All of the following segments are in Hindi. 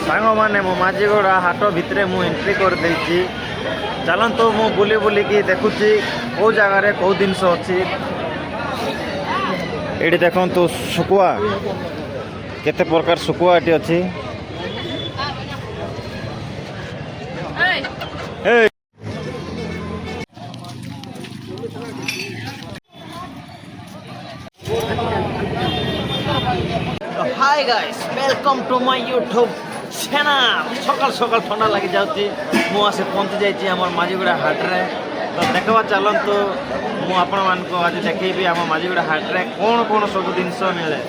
सांग मैंने मो माझीगुड़ा हाट भितर मु एंट्री कर देछि। चलतु मु बुली बुलिकी देखुची कौ जगार कौ जिनस अच्छी। ये देखु शुकुआ केते प्रकार शुकुआ ये अच्छी। Hi guys, welcome to my YouTube channel. सकाल सकाल ठंडा लगी जाऊँगी मु आसे पहुँची जाइए आम माझीगुड़ा हाट्रे। तो देखा चलतु मु आपण मानक आज देखी आम माझीगुड़ा हाट्रे कौन कौन सब जिनस मिले।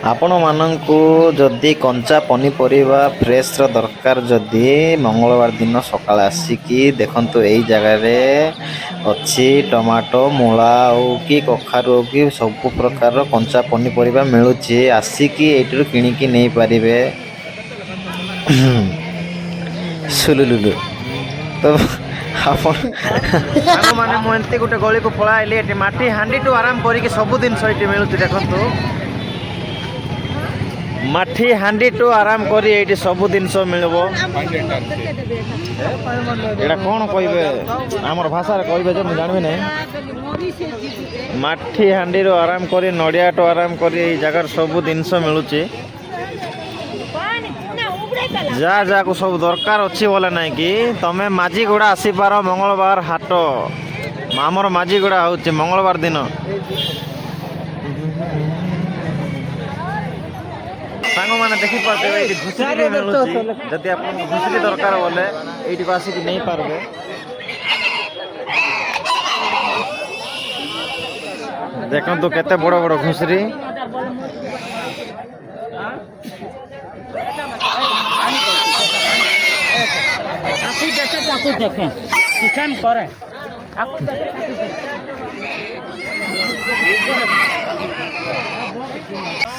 आपण मानंकु जदि कंचा पनीपरिबा फ्रेश रो दरकार जदि मंगलवार दिन सकाळ आसिकी देखंतु एई जगह रे अच्छी टमाटो मूला हो कि कखारु कि सब प्रकार रो कंचा पनीपरिबा मिलुची। आसिकी एठिरु किनिकी नै परिबे। सुलुलुलु तो आपण माने मु एंती गुटे गली को पळा आइली। एठी माटी हांडी टू आराम करिकी सब दिन सहित मिलुची। देखंतु माठी हांडी टू आराम करी ये सब जिनस मिलब। एटा कौन कहे आमर भाषा कहे जो जानवी ना। माठी हांडी रो आराम करी नड़िया टू आराम करी ये जगार सब जिनस मिलुची। जा जा को सब दरकार अच्छी बोले ना कि तमें माझीगुड़ा आसीपार मंगलवार हाट। आमर माझीगुड़ा हूँ मंगलवार दिन। सांग मैंने देखी पार्थे ये घुसरी भी मिलुची। जदि आप घुसरी दरकार बोले ये आसिक नहीं पारबे। देखो केते बड़ बड़ घुसरी।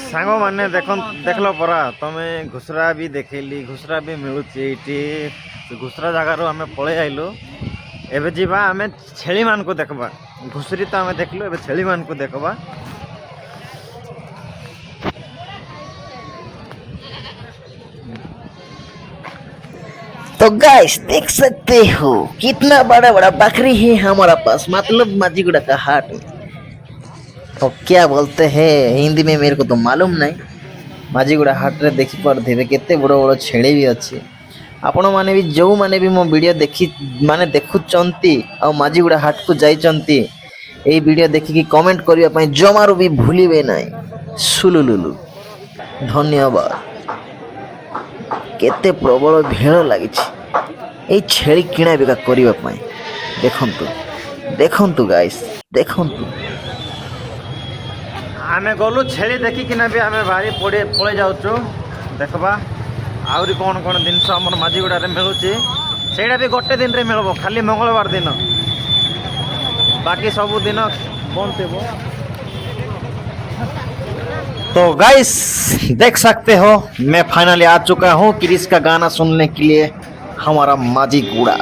सांग मैंने देखल परा तमें घुसरा भी देखली। घुसरा भी मिलुची। घुसरा जगार आम पलि आइलु। एबे जीवा आम छेली मान को देखबा। घुसरी तो आम देखलु, एबे छेली मान को देखबा। तो गाइस देख सकते हो कितना बड़ा बड़ा बकरी है हमारा पास, मतलब माझीगुड़ा का हाट में। तो क्या बोलते हैं हिंदी में मेरे को तो मालूम नहीं। माझीगुड़ा हाट रे देखी पारे केते बड़ बड़ छेली भी अच्छी। आपण माने भी जो माने भी मो वीडियो देखी माने देखुचंती आ माझीगुड़ा हाट को जाइचंती ए वीडियो देखिकी कमेंट करिया पई जमारो भी भूलिबे नहीं। सुलुलुलु धन्यवाद। केते प्रबल भेड़ लगी ए छेली किणा बिका करिबा पई। देखंतु देखंतु गाइस देखंतु। आमे गलु छेली देखिकिना भी आमे भारी पड़े जाऊँ। देखबा आउरी कौन कौन जिनस आम माझीगुड़ा मिलुची। सेटा भी गोटे दिन रे मिलबो, खाली मंगलवार दिन। बाकी सब दिन बंद थेबो। तो गाइस देख सकते हो मैं फाइनली आ चुका हूँ क्रिस का गाना सुनने के लिए हमारा माझीगुड़ा।